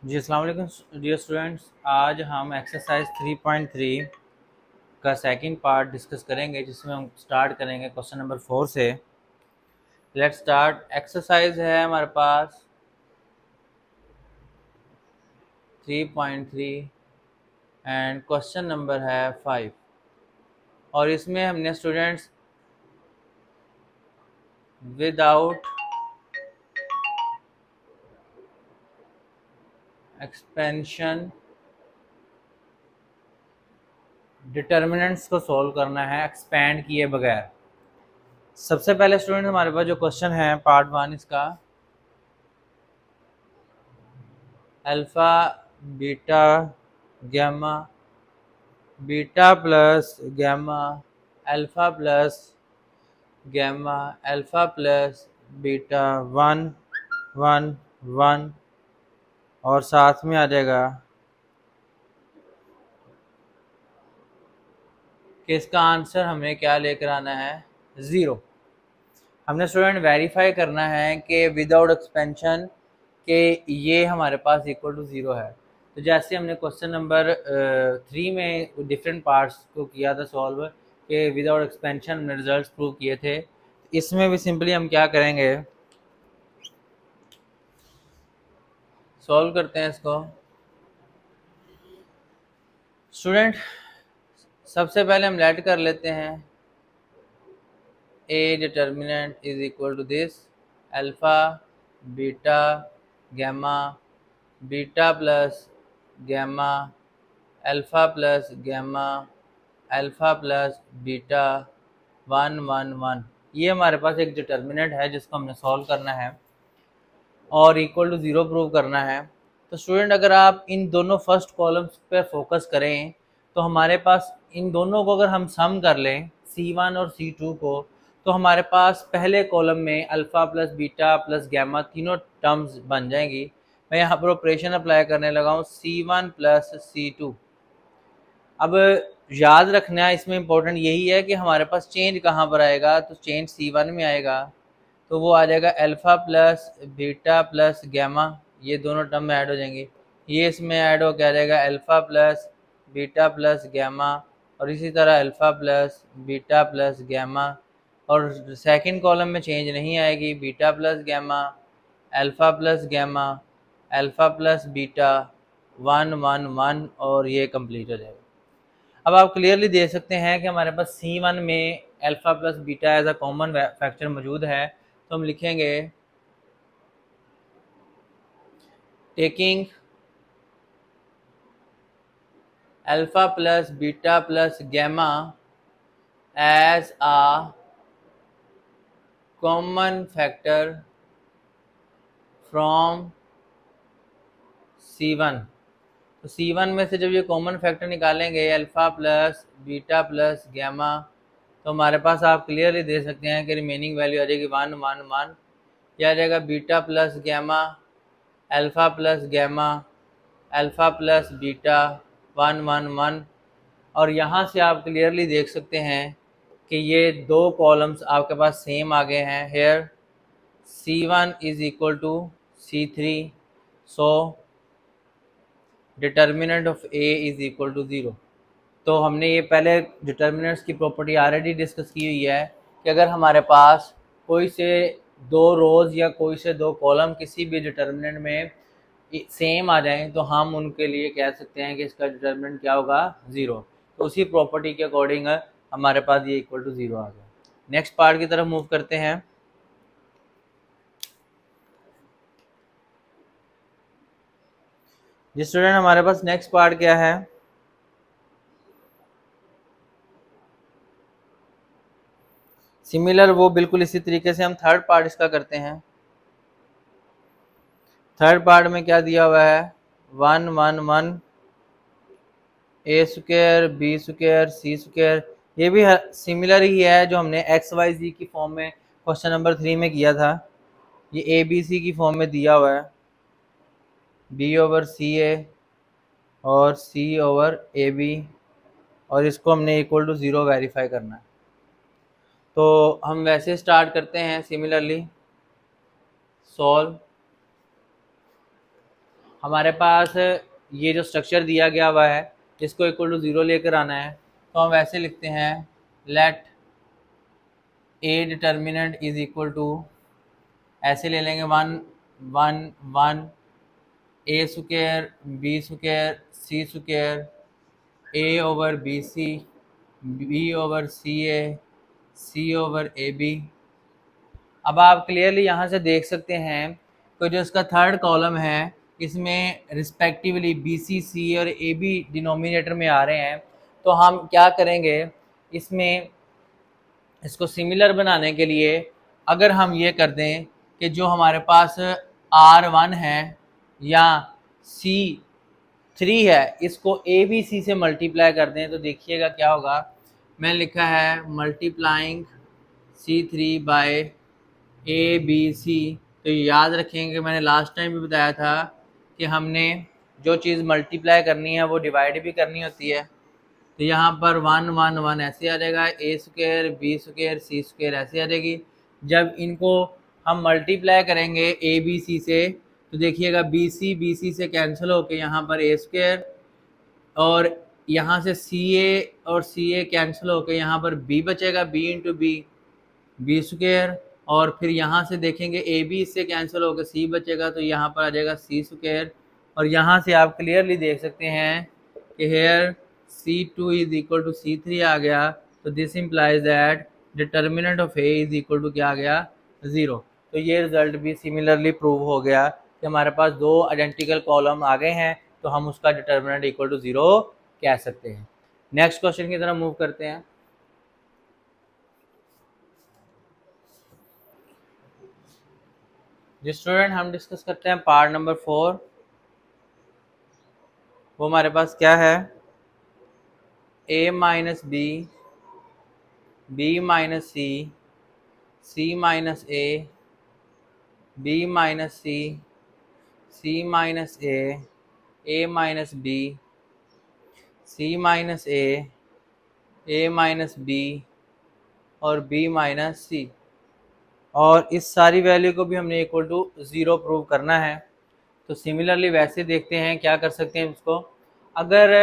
जी अस्सलाम वालेकुम dear students. आज हम एक्सरसाइज 3.3 का सेकंड पार्ट डिस्कस करेंगे, जिसमें हम स्टार्ट करेंगे क्वेश्चन नंबर 4 से। Let's start. एक्सरसाइज है हमारे पास 3.3 एंड क्वेश्चन नंबर है 5, और इसमें हमने स्टूडेंट्स विदाउट एक्सपेंशन डिटर्मिनेंट्स को सॉल्व करना है एक्सपेंड किए बगैर। सबसे पहले स्टूडेंट हमारे पास जो क्वेश्चन है पार्ट 1 इसका, alpha beta gamma beta plus gamma alpha plus gamma alpha plus beta 1 1 1, और साथ में आ जाएगा कि इसका आंसर हमें क्या लेकर आना है, 0। हमने स्टूडेंट वेरीफाई करना है कि विदाउट एक्सपेंशन के ये हमारे पास इक्वल टू 0 है। तो जैसे हमने क्वेश्चन नंबर 3 में डिफरेंट पार्ट्स को किया था सॉल्व, कि विदाउट एक्सपेंशन हमने रिजल्ट्स प्रूव किए थे, इसमें भी सिंपली हम क्या करेंगे, सॉल्व करते हैं इसको। स्टूडेंट सबसे पहले हम लेट कर लेते हैं A determinant is equal to this, alpha beta gamma beta plus gamma alpha plus gamma alpha plus beta 1 1 1। ये हमारे पास एक डिटर्मिनेंट है जिसको हमने सॉल्व करना है और इक्वल टू 0 प्रूव करना है। तो स्टूडेंट अगर आप इन दोनों फर्स्ट कॉलम्स पर फोकस करें तो हमारे पास इन दोनों को अगर हम सम कर लें C1 और C2 को, तो हमारे पास पहले कॉलम में alpha plus beta plus gamma तीनों टर्म्स बन जाएंगी। मैं यहाँ पर ऑपरेशन अप्लाई करने लगा हूँ C1 प्लस C2। अब याद रखना इसमें इम्पोर्टेंट यही है कि हमारे पास चेंज कहाँ पर आएगा, तो चेंज C1 में आएगा, तो वो आ जाएगा alpha plus beta plus gamma, ये दोनों टर्म में ऐड हो जाएंगे। ये इसमें ऐड हो क्या जाएगा, alpha plus beta plus gamma, और इसी तरह alpha plus beta plus gamma, और सेकंड कॉलम में चेंज नहीं आएगी, beta plus gamma alpha plus gamma alpha plus beta 1 1 1, और ये कंप्लीट हो जाएगा। अब आप क्लियरली देख सकते हैं कि हमारे पास C1 में alpha plus beta as a common factor मौजूद है, तो हम लिखेंगे taking alpha plus beta plus gamma as a common factor from C1। तो C1 में से जब ये कॉमन फैक्टर निकालेंगे alpha plus beta plus gamma, तो हमारे पास आप क्लियरली देख सकते हैं कि रिमेनिंग वैल्यू आ जाएगी 1 1 1। यह आ जाएगा beta plus gamma alpha plus gamma alpha plus beta 1 1 1, और यहाँ से आप क्लियरली देख सकते हैं कि ये दो कॉलम्स आपके पास सेम आ गए हैं। Here C1 is equal to C3, so determinant of A is equal to 0। तो हमने ये पहले डिटर्मिनेंट्स की प्रॉपर्टी ऑलरेडी डिस्कस की हुई है कि अगर हमारे पास कोई से दो रोज़ या कोई से दो कॉलम किसी भी डिटर्मिनेंट में सेम आ जाएं, तो हम उनके लिए कह सकते हैं कि इसका डिटर्मिनेंट क्या होगा, 0। तो उसी प्रॉपर्टी के अकॉर्डिंग हमारे पास ये इक्वल टू 0 आ गया। नेक्स्ट पार्ट की तरफ मूव करते हैं। जी स्टूडेंट हमारे पास नेक्स्ट पार्ट क्या है, सिमिलर वो बिल्कुल इसी तरीके से हम थर्ड पार्ट इसका करते हैं। थर्ड पार्ट में क्या दिया हुआ है, 1 1 1 A square B square C square. ये भी सिमिलर ही है जो हमने एक्स वाई जी की फॉर्म में क्वेश्चन नंबर 3 में किया था। ये ए बी सी की फॉर्म में दिया हुआ है, बी ओवर सी ए और सी ओवर ए बी, और इसको हमने इक्वल टू 0 वेरीफाई करना है। तो हम वैसे स्टार्ट करते हैं सिमिलरली सॉल्व। हमारे पास ये जो स्ट्रक्चर दिया गया हुआ है इसको इक्वल टू 0 लेकर आना है, तो हम वैसे लिखते हैं let A determinant is equal to, ऐसे ले लेंगे 1 1 1 A square B square C square A over B C B over C A C over A B. अब आप क्लियरली यहाँ से देख सकते हैं कि जो इसका थर्ड कॉलम है इसमें रिस्पेक्टिवली बी सी सी और ए बी डिनोमिनेटर में आ रहे हैं। तो हम क्या करेंगे, इसमें इसको सिमिलर बनाने के लिए अगर हम ये कर दें कि जो हमारे पास R1 है या C3 है इसको ABC से मल्टीप्लाई कर दें, तो देखिएगा क्या होगा। मैंने लिखा है मल्टीप्लाइंग C3 बाय ABC। तो याद रखेंगे मैंने लास्ट टाइम भी बताया था कि हमने जो चीज़ मल्टीप्लाई करनी है वो डिवाइड भी करनी होती है। तो यहाँ पर 1 1 1 ऐसे आ जाएगा, ए square B square C square ऐसे आ जाएगी। जब इनको हम मल्टीप्लाई करेंगे ए बी सी से तो देखिएगा बी सी से कैंसिल होके यहाँ पर ए स्क्वायर, और यहाँ से सी ए और सी ए कैंसिल होके यहाँ पर बी बचेगा, बी इंटू बी स्क्वायर, और फिर यहाँ से देखेंगे ए बी इससे कैंसिल होकर सी बचेगा, तो यहाँ पर आ जाएगा सी स्क्वायर। और यहाँ से आप क्लियरली देख सकते हैं कि here C2 is equal to C3 आ गया। तो this implies that determinant of A is equal to क्या आ गया, 0। तो ये रिजल्ट भी सिमिलरली प्रूव हो गया कि हमारे पास दो आइडेंटिकल कॉलम आ गए हैं तो हम उसका डिटर्मिनेंट इक्वल टू 0 कह सकते हैं। नेक्स्ट क्वेश्चन की तरफ मूव करते हैं। जो स्टूडेंट हम डिस्कस करते हैं पार्ट नंबर 4, वो हमारे पास क्या है, a minus b b minus c c minus a b minus c c minus a minus b c minus a minus b और बी माइनस सी। और इस सारी वैल्यू को भी हमने इक्वल टू 0 प्रूव करना है। तो सिमिलरली वैसे देखते हैं क्या कर सकते हैं इसको। अगर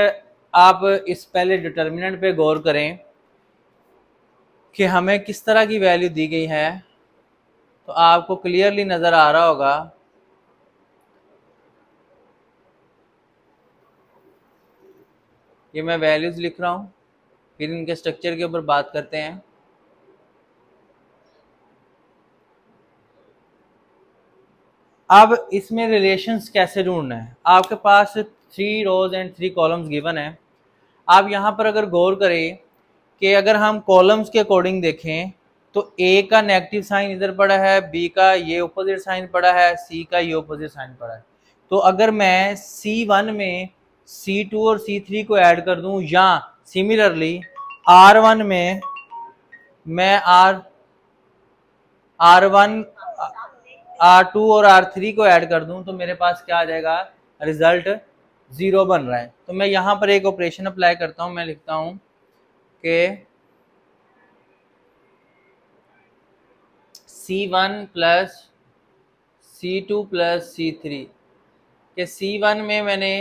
आप इस पहले डिटर्मिनेंट पे गौर करें कि हमें किस तरह की वैल्यू दी गई है तो आपको क्लियरली नज़र आ रहा होगा ये मैं वैल्यूज़ लिख रहा हूँ, फिर इनके स्ट्रक्चर के ऊपर बात करते हैं। अब इसमें रिलेशंस कैसे ढूंढना है, आपके पास 3 रोज एंड 3 कॉलम्स गिवन है। आप यहाँ पर अगर गौर करें कि अगर हम कॉलम्स के अकॉर्डिंग देखें तो ए का नेगेटिव साइन इधर पड़ा है, बी का ये ऑपोजिट साइन पड़ा है, सी का ये ऑपोजिट साइन पड़ा है। तो अगर मैं C1 में C2 और C3 को ऐड कर दूं या सिमिलरली R1 में मैं R1 R2 और R3 को ऐड कर दूं तो मेरे पास क्या आ जाएगा, रिजल्ट 0 बन रहा है। तो मैं यहाँ पर एक ऑपरेशन अप्लाई करता हूँ, मैं लिखता हूँ कि C1 plus C2 plus C3 के C1 में मैंने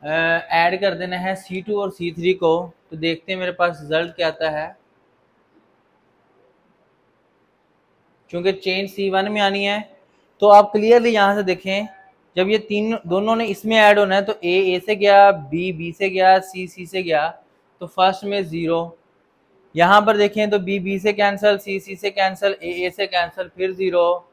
ऐड कर देना है C2 और C3 को। तो देखते हैं मेरे पास रिजल्ट क्या आता है। क्योंकि चेंज C1 में आनी है तो आप क्लियरली यहाँ से देखें, जब ये दोनों ने इसमें ऐड होना है तो ए से गया, बी से गया, सी से गया, तो फर्स्ट में 0। यहाँ पर देखें तो बी से कैंसिल, सी से कैंसिल, ए से कैंसिल, फिर 0।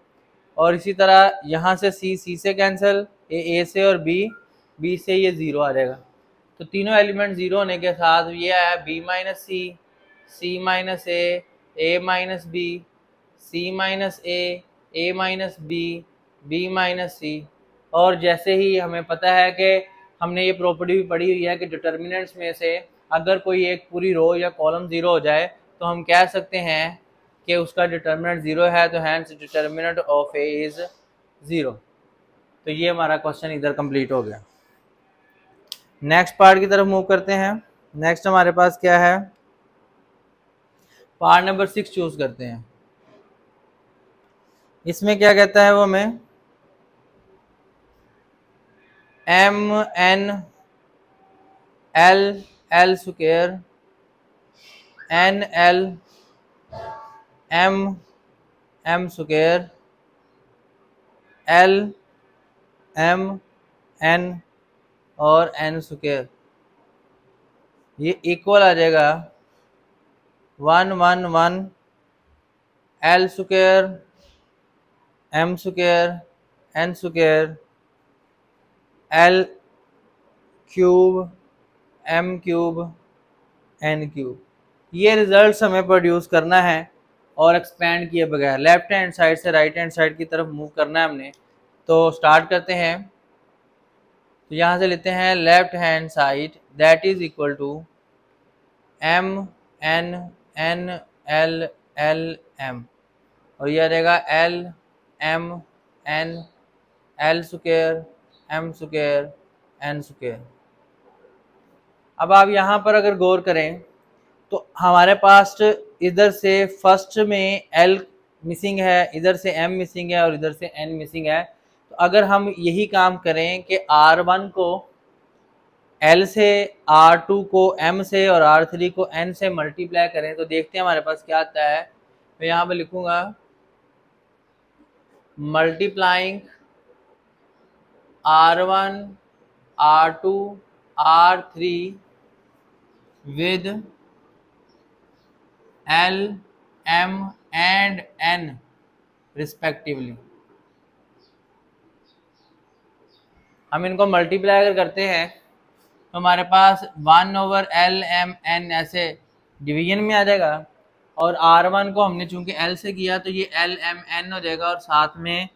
और इसी तरह यहाँ से सी से कैंसिल, ए से और बी से ये 0 आ जाएगा। तो तीनों एलिमेंट 0 होने के साथ ये आया B minus C minus a minus b, c minus a minus B minus c. और जैसे ही हमें पता है कि हमने ये प्रॉपर्टी भी पढ़ी हुई है कि डिटर्मिनेंट्स में से अगर कोई एक पूरी रो या कॉलम 0 हो जाए तो हम कह सकते हैं कि उसका डिटर्मिनेंट 0 है, तो hence determinant of A is 0। तो ये हमारा क्वेश्चन इधर कंप्लीट हो गया। नेक्स्ट पार्ट की तरफ मूव करते हैं। नेक्स्ट हमारे पास क्या है, पार्ट नंबर 6 चूज करते हैं। इसमें क्या कहता है वो हमें, m n l l square n l m m square l m n और एन स्क्वायर, ये इक्वल आ जाएगा 111 l square m square n square l cube m cube n cube. ये रिजल्ट्स हमें प्रोड्यूस करना है और एक्सपेंड किए बगैर लेफ्ट हैंड साइड से राइट हैंड साइड की तरफ मूव करना है हमने। तो स्टार्ट करते हैं। तो यहाँ से लेते हैं left hand side, that is equal to m n n l l m, और यह रहेगा l m n l square m square n square. अब आप यहाँ पर अगर गौर करें तो हमारे पास इधर से फर्स्ट में एल मिसिंग है, इधर से एम मिसिंग है और इधर से एन मिसिंग है। तो अगर हम यही काम करें कि R1 को L से, R2 को M से और R3 को N से मल्टीप्लाई करें तो देखते हैं हमारे पास क्या आता है। मैं यहाँ पे लिखूंगा multiplying R1 R2 R3 with L M and N respectively. हम इनको मल्टीप्लाई अगर करते हैं तो हमारे पास 1/L M N ऐसे डिवीजन में आ जाएगा, और R1 को हमने चूंकि L से किया तो ये L M N हो जाएगा, और साथ में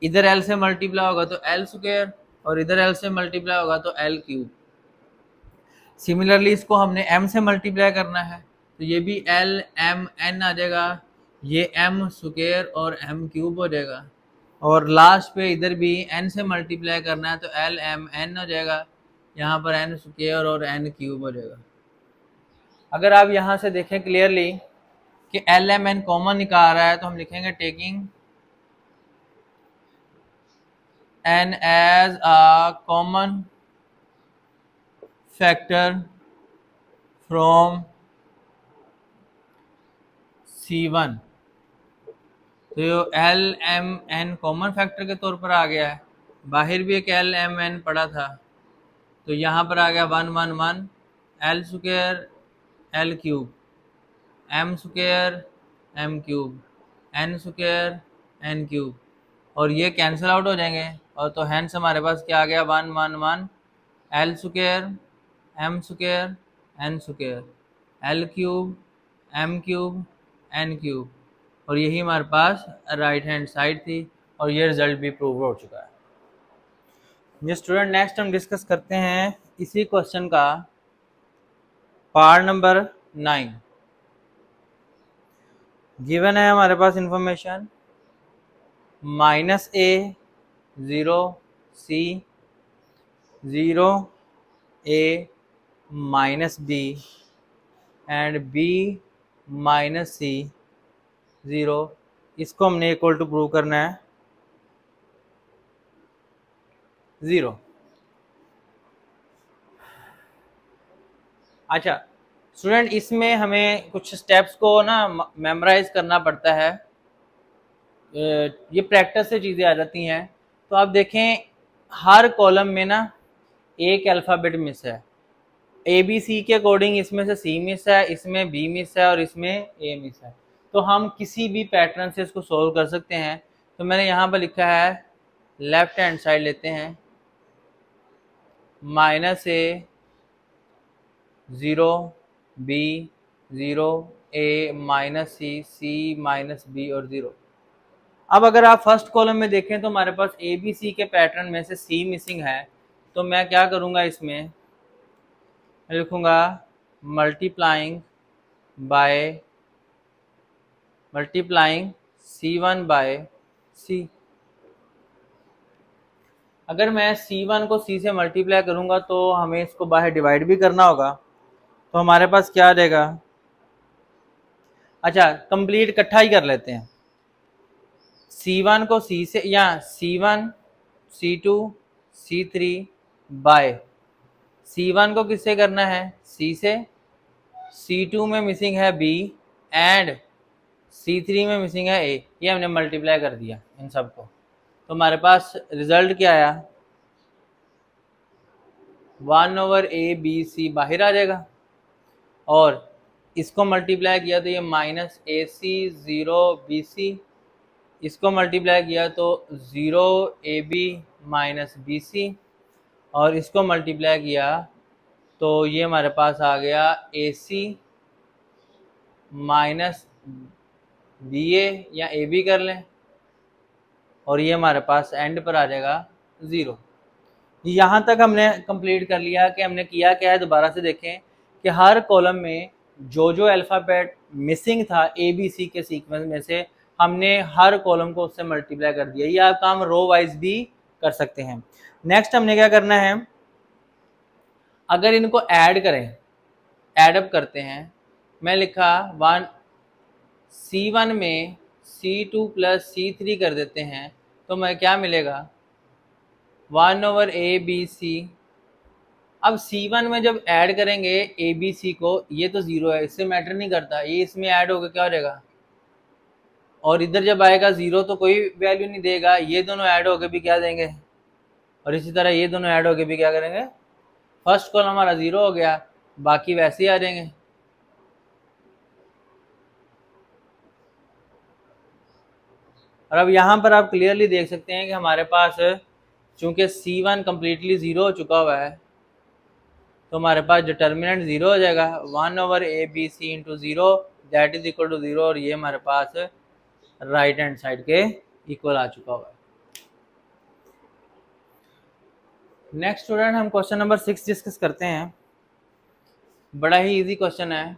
इधर L से मल्टीप्लाई होगा तो L स्क्वायर और इधर L से मल्टीप्लाई होगा तो L क्यूब। सिमिलरली इसको हमने M से मल्टीप्लाई करना है तो ये भी L M N आ जाएगा, ये M स्क्वायर और M क्यूब हो जाएगा, और लास्ट पे इधर भी N से मल्टीप्लाई करना है तो L M N हो जाएगा, यहाँ पर N स्क्वायर और N क्यूब हो जाएगा। अगर आप यहाँ से देखें क्लियरली कि L M N कॉमन निकाल रहा है तो हम लिखेंगे taking N as a common factor from C1। तो L M N common factor के तौर पर आ गया है, बाहर भी एक L M N पड़ा था तो यहाँ पर आ गया 111 L square L cube M square M cube N square N cube, और ये कैंसिल आउट हो जाएंगे, और तो हैंस हमारे पास क्या आ गया 111 L square M square N square L cube M cube N cube, और यही हमारे पास राइट हैंड साइड थी, और ये रिजल्ट भी प्रूव हो चुका है। ये स्टूडेंट नेक्स्ट हम डिस्कस करते हैं इसी क्वेश्चन का पार्ट नंबर 9। गिवन है हमारे पास information -A 0 C 0 A -B and B -C 0, इसको हमने इक्वल टू प्रूव करना है 0। अच्छा स्टूडेंट, इसमें हमें कुछ स्टेप्स को ना मेमोराइज करना पड़ता है, ये प्रैक्टिस से चीज़ें आ जाती हैं। तो आप देखें हर कॉलम में ना एक अल्फ़ाबेट मिस है, ABC के अकॉर्डिंग इसमें से C मिस है, इसमें B मिस है और इसमें A मिस है। तो हम किसी भी पैटर्न से इसको सोल्व कर सकते हैं। तो मैंने यहाँ पर लिखा है लेफ्ट हैंड साइड लेते हैं -A 0 B 0 A -C C -B और 0। अब अगर आप फर्स्ट कॉलम में देखें तो हमारे पास ABC के पैटर्न में से C मिसिंग है, तो मैं क्या करूँगा, इसमें मैं लिखूँगा मल्टीप्लाइंग C1 बाय C। अगर मैं C1 को C से मल्टीप्लाई करूँगा तो हमें इसको बाहर डिवाइड भी करना होगा, तो हमारे पास क्या आ जाएगा। अच्छा कंप्लीट इकट्ठा ही कर लेते हैं, C1 को C से, या C1 C2 C3 bye C1 को किससे करना है, C से, C2 में मिसिंग है B एंड C3 में मिसिंग है A। ये हमने मल्टीप्लाई कर दिया इन सबको, तो हमारे पास रिजल्ट क्या आया, 1/ABC बाहर आ जाएगा, और इसको मल्टीप्लाई किया तो ये -AC 0BC, इसको मल्टीप्लाई किया तो 0AB -BC, और इसको मल्टीप्लाई किया तो ये हमारे पास आ गया AC माइनस BA या AB कर लें, और ये हमारे पास एंड पर आ जाएगा 0। यहाँ तक हमने कंप्लीट कर लिया कि हमने किया क्या है। दोबारा से देखें कि हर कॉलम में जो जो अल्फ़ाबेट मिसिंग था ABC के सीक्वेंस में से, हमने हर कॉलम को उससे मल्टीप्लाई कर दिया। ये आप काम रो वाइज भी कर सकते हैं। नेक्स्ट हमने क्या करना है, अगर इनको ऐड करें, एडअप करते हैं, मैं लिखा C1 में C2 प्लस C3 कर देते हैं, तो मैं क्या मिलेगा 1/ABC। अब C1 में जब ऐड करेंगे ABC को, ये तो 0 है, इससे मैटर नहीं करता, ये इसमें ऐड होकर क्या हो जाएगा, और इधर जब आएगा 0 तो कोई वैल्यू नहीं देगा, ये दोनों ऐड होकर भी क्या देंगे, और इसी तरह ये दोनों ऐड होकर भी क्या करेंगे, फर्स्ट कॉलम हमारा 0 हो गया, बाकी वैसे ही आ जाएंगे। और अब यहाँ पर आप क्लियरली देख सकते हैं कि हमारे पास चूंकि C1 कम्प्लीटली 0 हो चुका हुआ है, तो हमारे पास डिटर्मिनेंट 0 हो जाएगा, 1/ABC into 0 that is equal to 0, और ये हमारे पास राइट हैंड साइड के इक्वल आ चुका हुआ है। नेक्स्ट स्टूडेंट हम क्वेश्चन नंबर 6 डिस्कस करते हैं। बड़ा ही इजी क्वेश्चन है,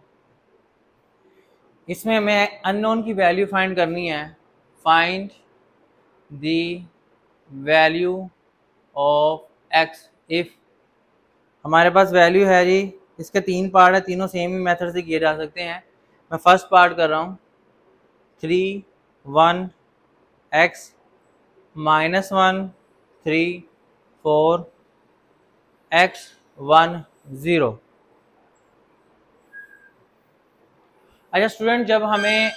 इसमें हमें अननोन की वैल्यू फाइंड करनी है। Find the value of x if, हमारे पास वैल्यू है जी, इसके 3 पार्ट है, तीनों सेम ही मेथड से किए जा सकते हैं। मैं फर्स्ट पार्ट कर रहा हूँ, 3 1 x -1 3 4 x 1 0। अच्छा स्टूडेंट, जब हमें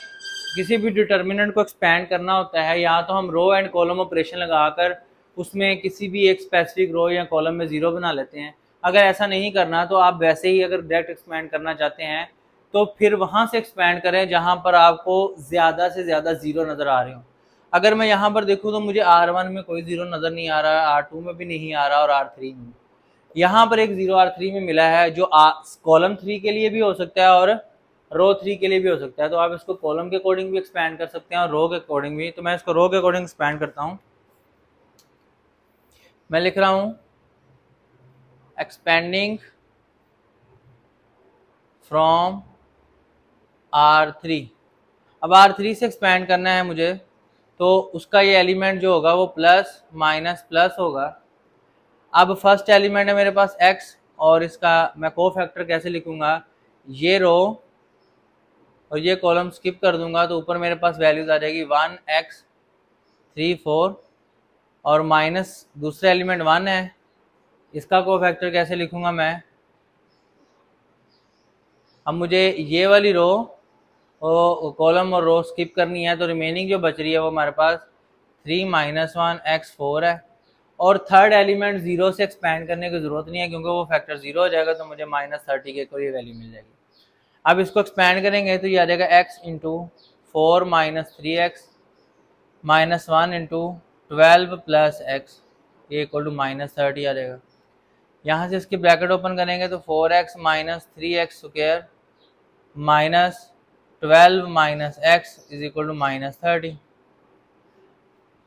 किसी भी डिटर्मिनेंट को एक्सपैंड करना होता है, या तो हम रो एंड कॉलम ऑपरेशन लगाकर उसमें किसी भी एक स्पेसिफिक रो या कॉलम में 0 बना लेते हैं। अगर ऐसा नहीं करना तो आप वैसे ही अगर डायरेक्ट एक्सपैंड करना चाहते हैं तो फिर वहाँ से एक्सपैंड करें जहाँ पर आपको ज़्यादा से ज़्यादा 0 नज़र आ रहे हो। अगर मैं यहाँ पर देखूँ तो मुझे R1 में कोई 0 नज़र नहीं आ रहा, R2 में भी नहीं आ रहा, और R3 में, यहाँ पर एक 0 R3 में मिला है, जो कॉलम 3 के लिए भी हो सकता है और रो 3 के लिए भी हो सकता है। तो आप इसको कॉलम के अकॉर्डिंग भी एक्सपैंड कर सकते हैं और रो के अकॉर्डिंग भी। तो मैं इसको रो के अकॉर्डिंग एक्सपैंड करता हूँ। मैं लिख रहा हूँ एक्सपेंडिंग फ्रॉम R3। अब R3 से एक्सपैंड करना है मुझे, तो उसका ये एलिमेंट जो होगा वो प्लस माइनस प्लस होगा। अब फर्स्ट एलिमेंट है मेरे पास x, और इसका मैं कोफैक्टर कैसे लिखूंगा, ये रो और ये कॉलम स्किप कर दूंगा, तो ऊपर मेरे पास वैल्यूज आ जाएगी 1x 3 4, और माइनस दूसरा एलिमेंट 1 है, इसका कोफैक्टर कैसे लिखूंगा मैं। अब मुझे ये वाली रो और कॉलम और रो स्किप करनी है, तो रिमेनिंग जो बच रही है वो हमारे पास 3 - 1 x 4 है, और थर्ड एलिमेंट 0 से एक्सपैंड करने की ज़रूरत नहीं है क्योंकि वो फैक्टर 0 हो जाएगा, तो मुझे -30 के कोई वैल्यू मिल जाएगी। अब इसको एक्सपैंड करेंगे तो ये आ जाएगा x into 4 - 3x -1 into 12 plus x, ये इक्वल टू -30 आ जाएगा। यहाँ से इसकी ब्रैकेट ओपन करेंगे तो 4x - 3x square minus 12 minus x is equal to -30।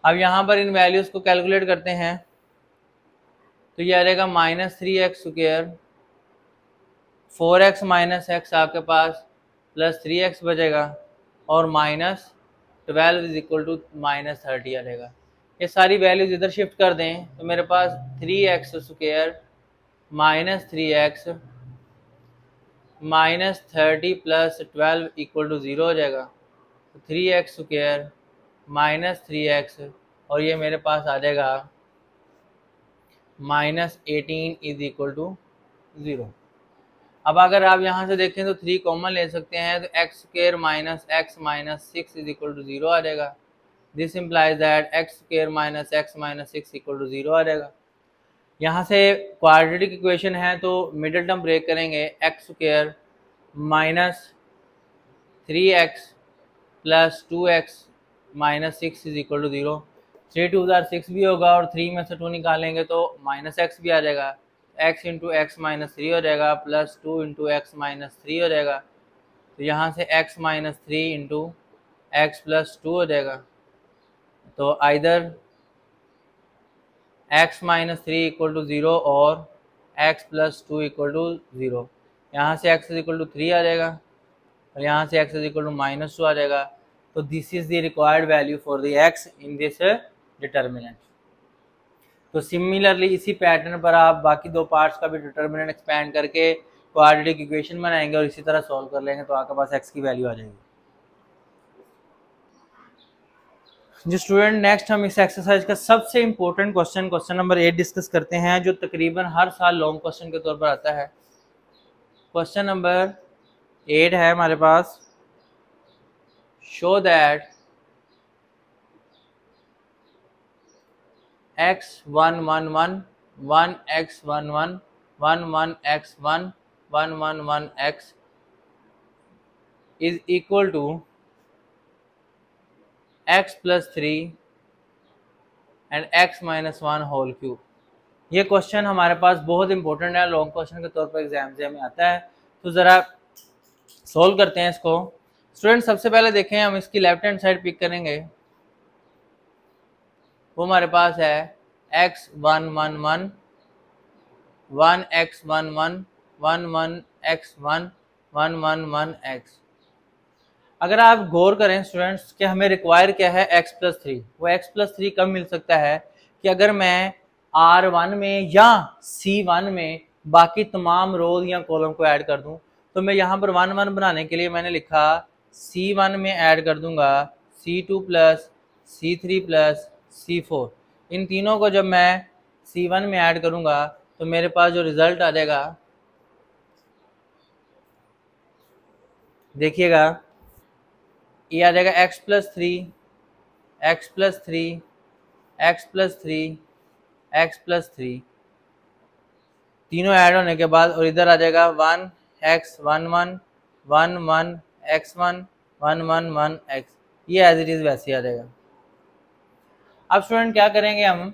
अब यहाँ पर इन वैल्यूज़ को कैलकुलेट करते हैं तो ये आ जाएगा -3x square, 4x minus x आपके पास प्लस 3x बचेगा, और -12 इज इक्वल टू -30 आ जाएगा। ये सारी वैल्यूज इधर शिफ्ट कर दें तो मेरे पास 3x square -3x -30 plus 12 equal to 0 हो जाएगा। तो 3x स्क्वायर -3x, और ये मेरे पास आ जाएगा माइनस 18 इज इक्वल टू 0। अब अगर आप यहाँ से देखें तो 3 कॉमन ले सकते हैं, तो x square minus x minus 6 is equal to 0 आ जाएगा। This implies that x square minus x minus 6 equal to 0 आ जाएगा। यहाँ से क्वाड्रेटिक इक्वेशन है तो मिडिल टर्म ब्रेक करेंगे, एक्स स्क्वायर माइनस 3x प्लस 2x minus 6 is equal to 0। 3 2 6 भी होगा और 3 में से 2 निकालेंगे तो माइनस एक्स भी आ जाएगा, x इंटू एक्स माइनस 3 हो जाएगा प्लस 2 इंटू एक्स माइनस 3 हो जाएगा। तो यहाँ से x minus 3 into x plus 2 हो जाएगा। तो either x minus 3 equal to 0 और x प्लस 2 इक्वल टू 0। यहाँ से x इज इक्वल टू 3 आ जाएगा और यहाँ से x is equal to minus 2 आ जाएगा। तो this is the required value for the x in this determinant. तो सिमिलरली इसी पैटर्न पर आप बाकी दो पार्ट्स का भी डिटर्मिनेंट एक्सपैंड करके क्वाड्रेटिक इक्वेशन बनाएंगे और इसी तरह सॉल्व कर लेंगे तो आपके पास x की वैल्यू आ जाएगी। जो स्टूडेंट, नेक्स्ट हम इस एक्सरसाइज का सबसे इंपॉर्टेंट क्वेश्चन नंबर 8 डिस्कस करते हैं, जो तकरीबन हर साल लॉन्ग क्वेश्चन के तौर पर आता है। क्वेश्चन नंबर 8 है हमारे पास, show that x111 1x11 11x1 111x is equal to x plus 3 and x minus 1 whole cube. ये क्वेश्चन हमारे पास बहुत इंपॉर्टेंट है, लॉन्ग क्वेश्चन के तौर पर एग्जाम से हमें आता है। तो ज़रा सोल्व करते हैं इसको। स्टूडेंट, सबसे पहले देखें, हम इसकी लेफ्ट हैंड साइड पिक करेंगे, वो हमारे पास है x111 1x11 11x1 111x। अगर आप गौर करें स्टूडेंट्स कि हमें रिक्वायर क्या है, x प्लस 3। वो x प्लस 3 कब मिल सकता है कि अगर मैं R1 में या C1 में बाकी तमाम रोज या कॉलम को ऐड कर दूं। तो मैं यहाँ पर 1 1 बनाने के लिए मैंने लिखा C1 में ऐड कर दूंगा C2 plus C3 plus C4। इन तीनों को जब मैं C1 में ऐड करूंगा तो मेरे पास जो रिजल्ट आ जाएगा, देखिएगा, ये आ जाएगा x plus 3 x plus 3 x plus 3 x plus 3 तीनों ऐड होने के बाद, और इधर आ जाएगा 1x11 11x1 111x। ये एज इट इज़ वैसे आ जाएगा। अब स्टूडेंट क्या करेंगे हम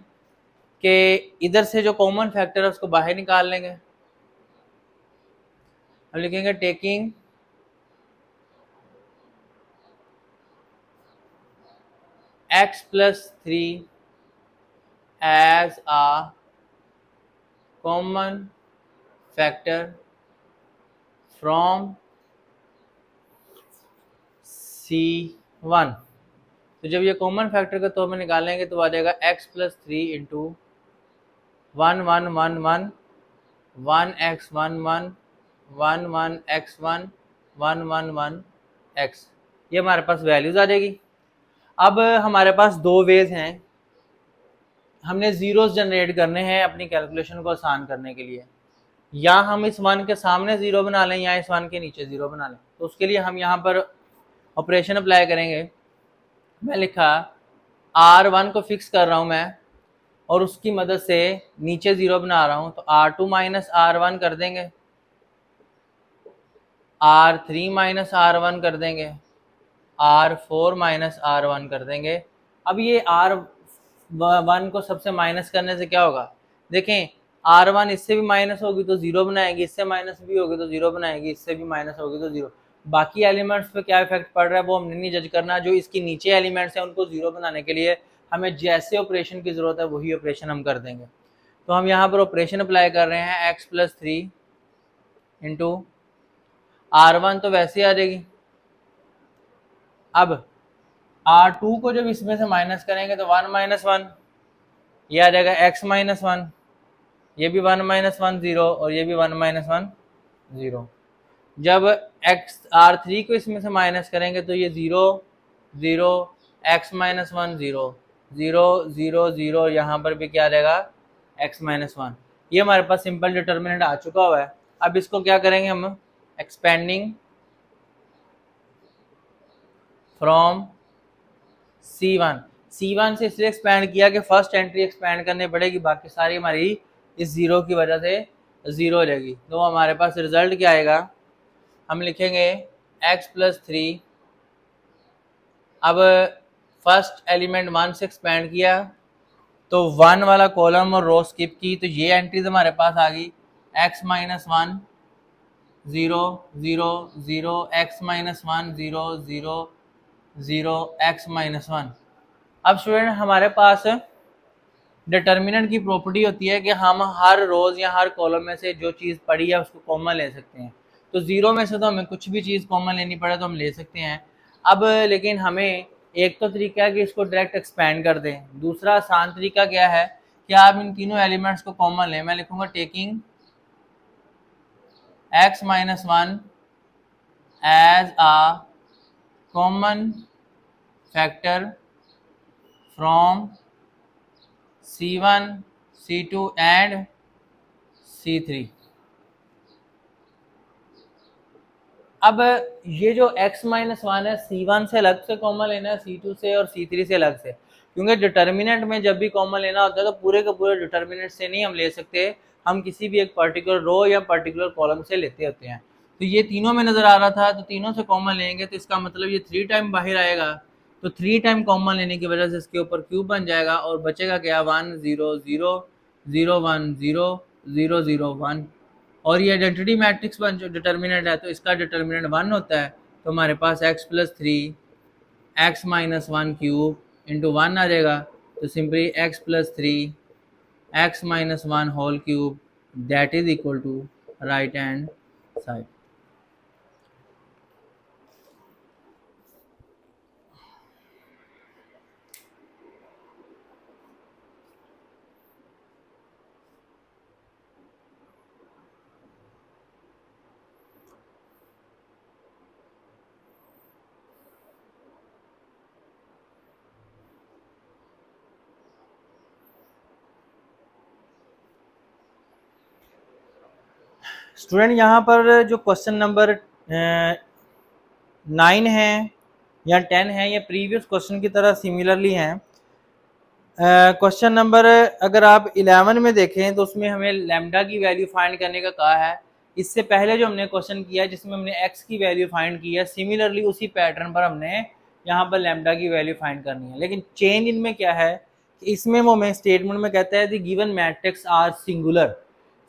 कि इधर से जो कॉमन फैक्टर है उसको बाहर निकाल लेंगे। हम लिखेंगे taking x plus 3 as a common factor from C1। तो जब ये कॉमन फैक्टर के तौर में निकालेंगे तो आ जाएगा x plus 3 into 1111 1x11 11x1 111x। ये हमारे पास वैल्यूज आ जाएगी। अब हमारे पास दो वेज हैं, हमने जीरोस जनरेट करने हैं अपनी कैलकुलेशन को आसान करने के लिए। या हम इस 1 के सामने 0 बना लें या इस 1 के नीचे 0 बना लें। तो उसके लिए हम यहाँ पर ऑपरेशन अप्लाई करेंगे। मैं लिखा R1 को फिक्स कर रहा हूँ मैं और उसकी मदद से नीचे 0 बना रहा हूँ। तो R2 माइनस R1 कर देंगे, R3 माइनस R1 कर देंगे, R4 माइनस R1 कर देंगे। अब ये R1 को सबसे माइनस करने से क्या होगा, देखें, R1 इससे भी माइनस होगी तो 0 बनाएगी, इससे माइनस भी होगी तो 0 बनाएगी, इससे भी माइनस होगी तो 0। बाकी एलिमेंट्स पे क्या इफेक्ट पड़ रहा है वो हमने नहीं जज करना। जो इसकी नीचे एलिमेंट्स हैं उनको 0 बनाने के लिए हमें जैसे ऑपरेशन की ज़रूरत है वही ऑपरेशन हम कर देंगे। तो हम यहाँ पर ऑपरेशन अप्लाई कर रहे हैं x प्लस 3 इंटू R1 तो वैसे आ जाएगी। अब R2 को जब इसमें से माइनस करेंगे तो 1 माइनस 1, ये आ जाएगा x माइनस 1, ये भी 1 माइनस 1 0 और ये भी 1 माइनस 1 0। जब R3 को इसमें से माइनस करेंगे तो ये 0 0 x माइनस 1 0 0 0 0, यहाँ पर भी क्या आ जाएगा x माइनस वन। ये हमारे पास सिंपल डिटर्मिनेंट आ चुका हुआ है। अब इसको क्या करेंगे हम, एक्सपेंडिंग फ्रॉम C1 से इसलिए एक्सपैंड किया कि फर्स्ट एंट्री एक्सपैंड करनी पड़ेगी, बाकी सारी हमारी इस ज़ीरो की वजह से ज़ीरो हो जाएगी। तो हमारे पास रिजल्ट क्या आएगा, हम लिखेंगे x प्लस थ्री। अब फर्स्ट एलिमेंट 1 से एक्सपैंड किया तो 1 वाला कॉलम और रो स्किप की, तो ये एंट्रीज हमारे पास आ गई x minus one 0 0 0, x minus one 0 0 0, x minus one. अब स्टूडेंट हमारे पास डिटर्मिनेंट की प्रॉपर्टी होती है कि हम हर रोज़ या हर कॉलम में से जो चीज़ पड़ी है उसको कॉमन ले सकते हैं। तो ज़ीरो में से तो हमें कुछ भी चीज़ कॉमन लेनी पड़े तो हम ले सकते हैं। अब लेकिन हमें एक तो तरीका है कि इसको डायरेक्ट एक्सपैंड कर दें, दूसरा आसान तरीका क्या है कि आप इन तीनों एलिमेंट्स को कॉमन लें। मैं लिखूंगा taking x minus one as a common factor from C1, C2 and C3। अब ये जो x माइनस वन है C1 से अलग से कॉमन लेना है, C2 से और C3 से अलग से, क्योंकि डिटर्मिनेंट में जब भी कॉमन लेना होता है तो पूरे के पूरे डिटर्मिनेंट से नहीं हम ले सकते, हम किसी भी एक पर्टिकुलर रो या पर्टिकुलर कॉलम से लेते होते हैं। तो ये तीनों में नज़र आ रहा था, तो तीनों से कॉमन लेंगे तो इसका मतलब ये 3 टाइम बाहर आएगा, तो 3 टाइम कॉमन लेने की वजह से इसके ऊपर क्यूब बन जाएगा और बचेगा क्या 1 0 0 0 1 0 0 0 1। और ये आइडेंटिटी मैट्रिक्स बन जो डिटर्मिनेंट है तो इसका डिटर्मिनेंट 1 होता है, तो हमारे पास x plus three x minus one cube into one आ जाएगा। तो simply x plus three x minus one whole cube that is equal to right hand side. Student यहाँ पर जो क्वेश्चन नंबर 9 है या 10 है, ये प्रीवियस क्वेश्चन की तरह सिमिलरली हैं। क्वेश्चन नंबर अगर आप 11 में देखें तो उसमें हमें लैम्डा की वैल्यू फाइंड करने का कहा है। इससे पहले जो हमने क्वेश्चन किया जिसमें हमने x की वैल्यू फाइंड की है, सिमिलरली उसी पैटर्न पर हमने यहाँ पर लैम्डा की वैल्यू फाइंड करनी है। लेकिन चेंज इनमें क्या है कि इसमें वो हमें स्टेटमेंट में कहता है the given matrix are singular.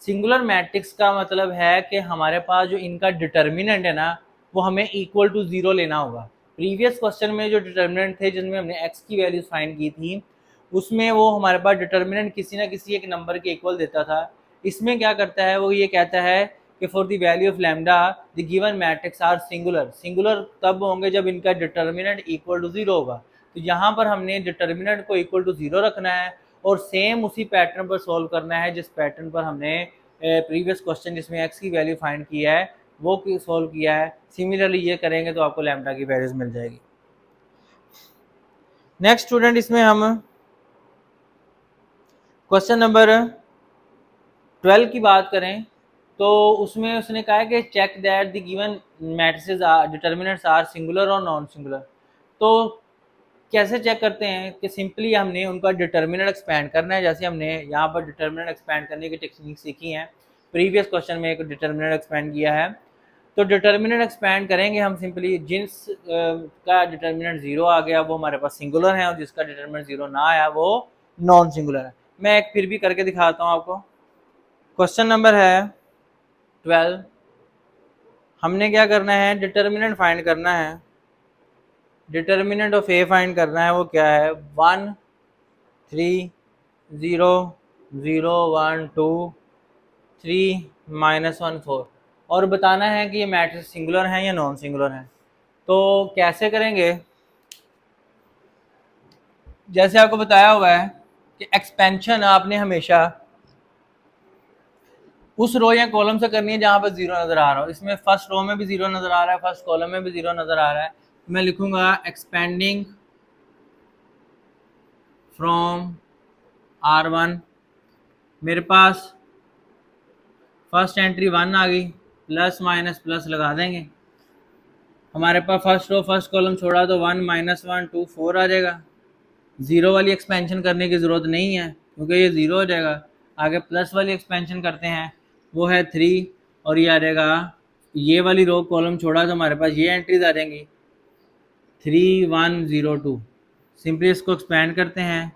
Singular matrix का मतलब है कि हमारे पास जो इनका डिटर्मिनेंट है ना वो हमें इक्वल टू ज़ीरो लेना होगा। प्रीवियस क्वेश्चन में जो डिटर्मिनेंट थे जिनमें हमने x की वैल्यूज फाइंड की थी उसमें वो हमारे पास डिटर्मिनेंट किसी ना किसी एक नंबर के इक्वल देता था। इसमें क्या करता है वो ये कहता है कि for the value of lambda the given matrix are singular. Singular तब होंगे जब इनका डिटर्मिनेंट इक्वल टू ज़ीरो होगा। तो यहाँ पर हमने डिटर्मिनेंट को इक्वल टू ज़ीरो रखना है और सेम उसी पैटर्न पर सॉल्व करना है जिस पैटर्न पर हमने प्रीवियस क्वेश्चन जिसमें x की वैल्यू फाइंड की है वो सॉल्व किया है। सिमिलरली ये करेंगे तो आपको लैम्डा की वैल्यूज मिल जाएगी। नेक्स्ट स्टूडेंट इसमें हम क्वेश्चन नंबर 12 की बात करें तो उसमें उसने कहा है कि check that the given matrices are determinants are singular और नॉन सिंगुलर। तो कैसे चेक करते हैं कि सिंपली हमने उनका डिटर्मिनेंट एक्सपैंड करना है, जैसे हमने यहाँ पर डिटर्मिनेंट एक्सपैंड करने की टेक्निक सीखी है। प्रीवियस क्वेश्चन में एक डिटर्मिनेंट एक्सपैंड किया है, तो डिटर्मिनेंट एक्सपैंड करेंगे हम सिंपली जिस का डिटर्मिनेंट ज़ीरो आ गया वो हमारे पास सिंगुलर है और जिसका डिटर्मिनेंट ज़ीरो ना आया वो नॉन सिंगुलर है। मैं एक फिर भी करके दिखाता हूँ आपको। क्वेश्चन नंबर है 12। हमने क्या करना है डिटर्मिनेंट फाइंड करना है। डिटर्मिनेंट ऑफ ए फाइंड करना है, वो क्या है 1 3 0 0 1 2 3 -1 4 और बताना है कि ये मैट्रिक्स सिंगुलर हैं या नॉन सिंगुलर हैं। तो कैसे करेंगे, जैसे आपको बताया हुआ है कि एक्सपेंशन आपने हमेशा उस रो या कॉलम से करनी है जहां पर जीरो नजर आ रहा हो। इसमें फर्स्ट रो में भी जीरो नजर आ रहा है, फर्स्ट कॉलम में भी जीरो नजर आ रहा है। मैं लिखूंगा एक्सपेंडिंग फ्रॉम R1 मेरे पास फर्स्ट एंट्री 1 आ गई, प्लस माइनस प्लस लगा देंगे। हमारे पास फर्स्ट रो फर्स्ट कॉलम छोड़ा तो 1 - 1 2 4 आ जाएगा। ज़ीरो वाली एक्सपेंशन करने की ज़रूरत नहीं है क्योंकि ये ज़ीरो हो जाएगा। आगे प्लस वाली एक्सपेंशन करते हैं, वो है 3 और ये आ जाएगा, ये वाली रो कॉलम छोड़ा तो हमारे पास ये एंट्रीज आ जाएंगी 3 1 0 2। सिंपली इसको एक्सपेंड करते हैं,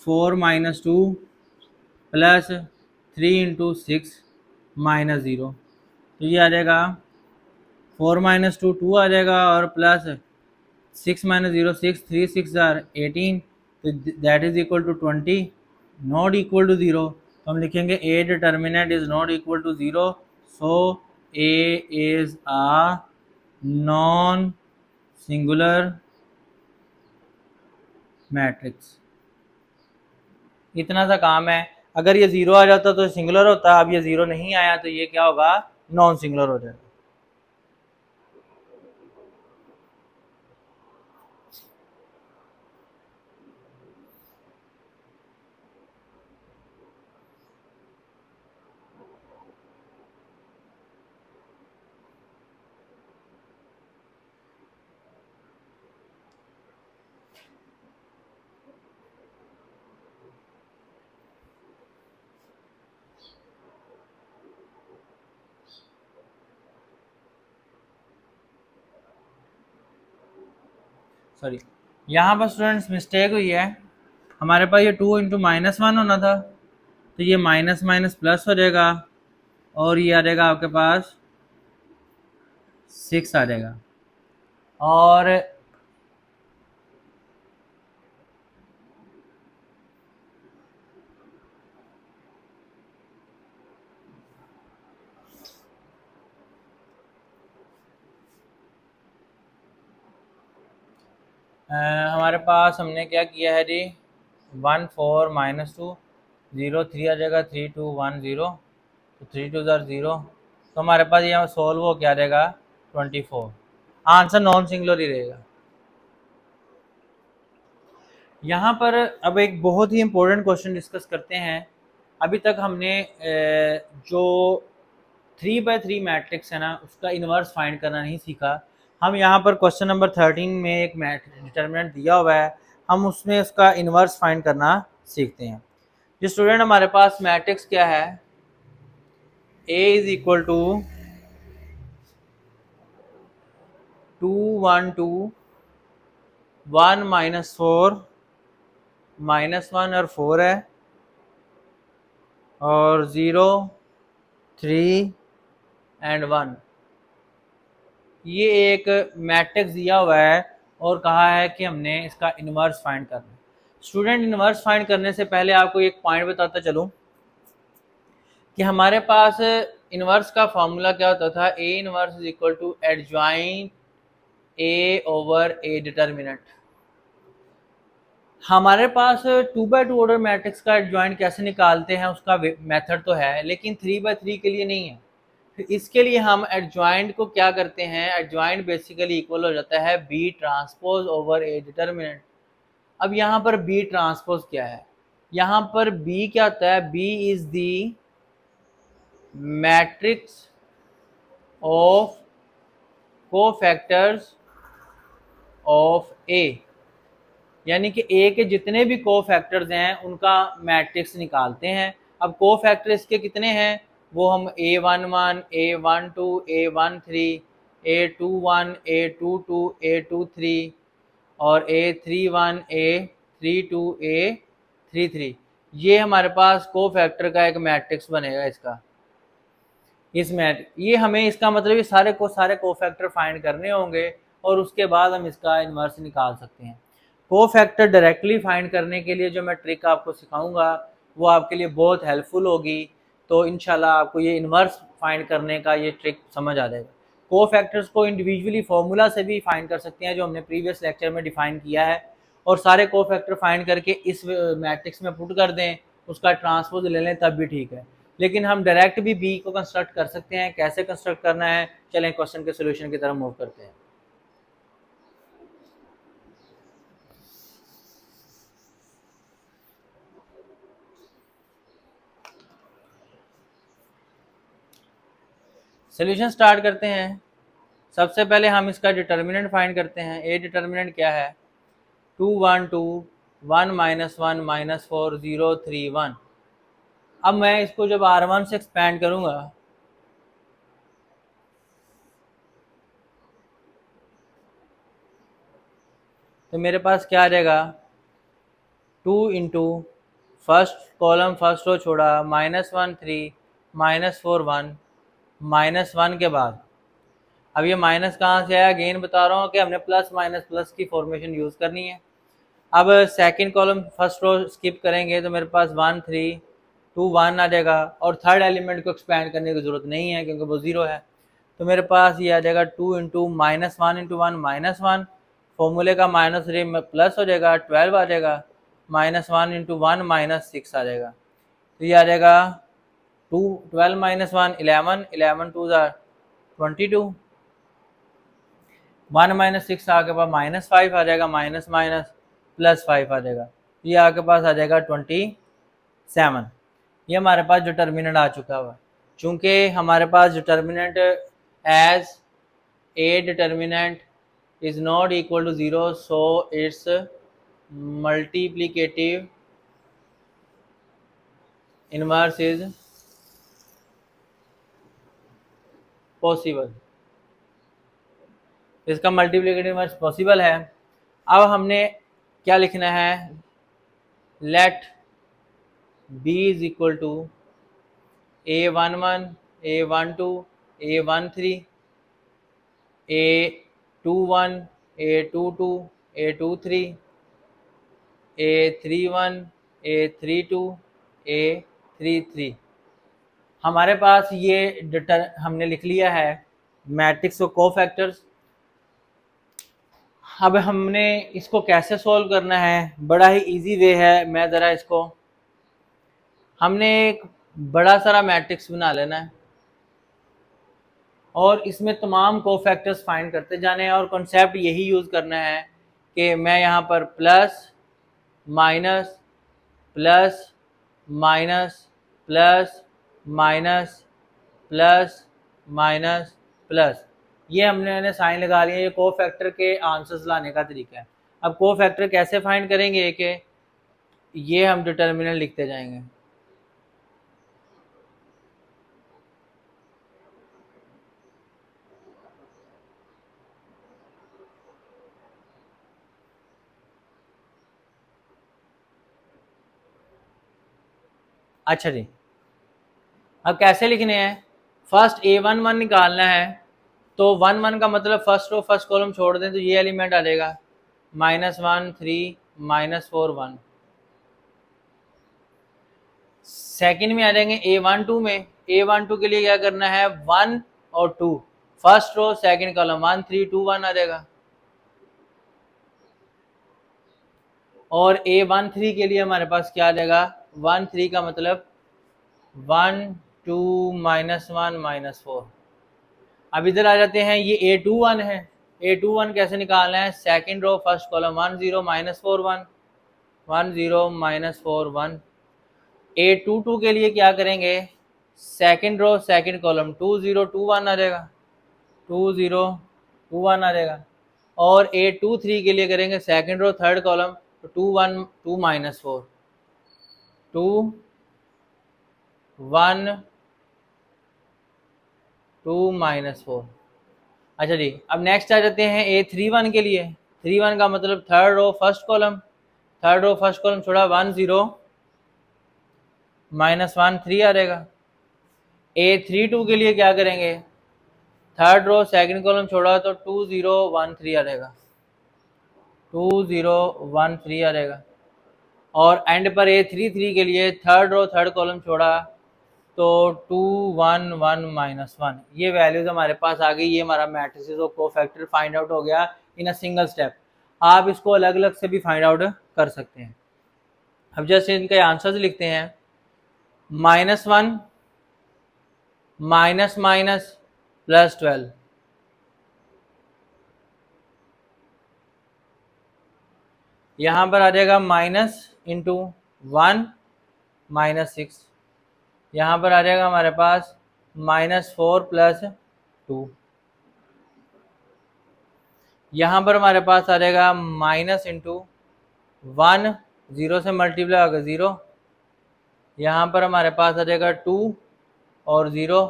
4 - 2 प्लस 3 × 6 - 0, तो ये आ जाएगा 4 - 2 2 आ जाएगा और प्लस 6 - 0 6 3 6 आर 18, तो that is equal to 20, not equal to 0। तो हम लिखेंगे A determinant is not equal to 0, so A is a non singular matrix. इतना सा काम है। अगर ये 0 आ जाता तो सिंगुलर होता, अब ये 0 नहीं आया तो ये क्या होगा, नॉन सिंगुलर हो जाएगा। सॉरी, यहाँ पर स्टूडेंट्स मिस्टेक हुई है। हमारे पास ये 2 × -1 होना था, तो ये माइनस माइनस प्लस हो जाएगा और ये आ जाएगा आपके पास 6 आ जाएगा। और हमारे पास हमने क्या किया है जी, 1 4 - 2 0 3 आ जाएगा, 3 2 1 0, तो 3 2 0, तो हमारे पास ये सोल्व हो क्या आ जाएगा 24। आंसर नॉन सिंगुलर ही रहेगा। यहाँ पर अब एक बहुत ही इंपॉर्टेंट क्वेश्चन डिस्कस करते हैं। अभी तक हमने जो 3/3 मैट्रिक्स है ना, उसका इन्वर्स फाइंड करना नहीं सीखा। हम यहाँ पर क्वेश्चन नंबर 13 में एक डिटर्मिनेंट दिया हुआ है, हम उसमें उसका इन्वर्स फाइंड करना सीखते हैं। जो स्टूडेंट हमारे पास मैट्रिक्स क्या है, A इज इक्वल टू 2 1 2 1 - 4 -1 और 4 है, और 0 3 एंड 1। ये एक मैट्रिक्स दिया हुआ है और कहा है कि हमने इसका इन्वर्स फाइंड करना है। स्टूडेंट, इन्वर्स फाइंड करने से पहले आपको एक पॉइंट बताता चलूं कि हमारे पास इन्वर्स का फॉर्मूला क्या होता था, A inverse is equal to adjoint A over A determinant. हमारे पास 2/2 ऑर्डर मैट्रिक्स का एडजॉइंट कैसे निकालते हैं उसका मेथड तो है, लेकिन 3/3 के लिए नहीं है। फिर इसके लिए हम एडजॉइंट को क्या करते हैं, एडजॉइंट बेसिकली इक्वल हो जाता है B transpose over A determinant. अब यहाँ पर बी ट्रांसपोज क्या है, यहाँ पर बी क्या होता है, B is the matrix of cofactors of A, यानी कि ए के जितने भी कोफैक्टर्स हैं उनका मैट्रिक्स निकालते हैं। अब कोफैक्टर इसके कितने हैं, वो हम A11 A12 A13 A21 A22 A23 और A31 A32 A33, ये हमारे पास कोफैक्टर का एक मैट्रिक्स बनेगा इसका। ये हमें इसका मतलब ये सारे कोफैक्टर फाइंड करने होंगे और उसके बाद हम इसका इन्वर्स निकाल सकते हैं। कोफैक्टर डायरेक्टली फाइंड करने के लिए जो मैं ट्रिक आपको सिखाऊंगा वो आपके लिए बहुत हेल्पफुल होगी, तो इंशाल्लाह आपको ये इन्वर्स फाइंड करने का ये ट्रिक समझ आ जाएगा। कोफैक्टर्स को इंडिविजुअली फार्मूला से भी फाइंड कर सकते हैं जो हमने प्रीवियस लेक्चर में डिफाइन किया है, और सारे कोफैक्टर फाइंड करके इस मैट्रिक्स में पुट कर दें, उसका ट्रांसपोज ले लें तब भी ठीक है। लेकिन हम डायरेक्ट भी बी को कंस्ट्रक्ट कर सकते हैं। कैसे कंस्ट्रक्ट करना है, चलें क्वेश्चन के सोल्यूशन की तरफ मूव करते हैं। सोल्यूशन स्टार्ट करते हैं। सबसे पहले हम इसका डिटर्मिनेंट फाइंड करते हैं। ए डिटर्मिनेंट क्या है? 2 1 2 1 -1 -4 0 3 1। अब मैं इसको जब R1 से एक्सपेंड करूंगा तो मेरे पास क्या आ जाएगा? 2 into first column first row छोड़ा -1 3 -4 1 -1 के बाद अब ये माइनस कहाँ से आया? अगेन बता रहा हूँ कि हमने प्लस माइनस प्लस की फॉर्मेशन यूज़ करनी है। अब second column first row skip करेंगे तो मेरे पास 1 3 2 1 आ जाएगा और थर्ड एलिमेंट को एक्सपेंड करने की ज़रूरत नहीं है क्योंकि वो ज़ीरो है। तो मेरे पास ये आ जाएगा 2 इंटू -1 इंटू 1 -1, फॉर्मूले का -3 में प्लस हो जाएगा 12 आ जाएगा, -1 इंटू 1 -6 आ जाएगा। तो ये आ जाएगा 2 12 -1 11 11 2 22, 1 -6 आपके पास -5 आ जाएगा, माइनस माइनस +5 आ जाएगा। ये आपके पास आ जाएगा 27। ये हमारे पास डिटर्मिनेंट आ चुका हुआ। चूँकि हमारे पास determinant as A determinant is not equal to 0, so its multiplicative inverse is possible. इसका मल्टीप्लिकेटिव इनवर्स पॉसिबल है। अब हमने क्या लिखना है? Let b is equal to a11 a12 a13 a21 a22 a23 a31 a32 a33। हमारे पास ये हमने लिख लिया है मैट्रिक्स ऑफ कोफैक्टर्स। अब हमने इसको कैसे सॉल्व करना है? बड़ा ही इजी वे है। मैं ज़रा इसको हमने एक बड़ा सारा मैट्रिक्स बना लेना है और इसमें तमाम कोफैक्टर्स फाइंड करते जाने हैं और कॉन्सेप्ट यही यूज़ करना है कि मैं यहाँ पर plus minus plus minus plus minus plus minus plus, ये हमने साइन लगा लिया। ये कोफैक्टर के आंसर्स लाने का तरीका है। अब कोफैक्टर कैसे फाइंड करेंगे कि ये हम डिटर्मिनेंट लिखते जाएंगे। अच्छा जी, अब कैसे लिखने हैं? फर्स्ट a11 निकालना है तो 1 1 का मतलब फर्स्ट रो फर्स्ट कॉलम छोड़ दें तो ये एलिमेंट आ जाएगा -1 3 -4 1। सेकंड में आ जाएंगे a12 में। a12 के लिए क्या करना है? 1 और 2 फर्स्ट रो सेकंड कॉलम 1 3 2 1 आ जाएगा। और a13 के लिए हमारे पास क्या आ जाएगा? 1 3 का मतलब 1 2 -1 -4। अब इधर आ जाते हैं, ये a21 है। a21 कैसे निकालना है? Second row first column 1 0 -4 1 1 0 -4 1। a22 के लिए क्या करेंगे? सेकंड रो सेकंड कॉलम 2 0 2 1 आ जाएगा, 2 0 2 1 आ जाएगा। और a23 के लिए करेंगे सेकंड रो थर्ड कॉलम तो 2 1 2 -4 2 1 2 -4। अच्छा जी, अब नेक्स्ट आ जाते हैं a31 के लिए। 31 का मतलब थर्ड रो फर्स्ट कॉलम छोड़ा 1 0 -1 3 आ जाएगा। a32 के लिए क्या करेंगे? थर्ड रो सेकंड कॉलम छोड़ा तो 2 0 1 3 आ जाएगा, 2 0 1 3 आ जाएगा। और एंड पर a33 के लिए थर्ड रो थर्ड कॉलम छोड़ा तो 2 1 1 -1। ये वैल्यूज हमारे पास आ गई। ये हमारा matrices of cofactor find out हो गया इन अ सिंगल स्टेप। आप इसको अलग अलग से भी फाइंड आउट कर सकते हैं। अब जैसे इनके आंसर्स लिखते हैं, -1 +12, यहाँ पर आ जाएगा माइनस इंटू 1 -6, यहाँ पर आ जाएगा हमारे पास -4 + 2। यहाँ पर हमारे पास आ जाएगा माइनस इंटू 1, 0 से मल्टीप्लाई होगा 0। यहाँ पर हमारे पास आ जाएगा 2 और 0,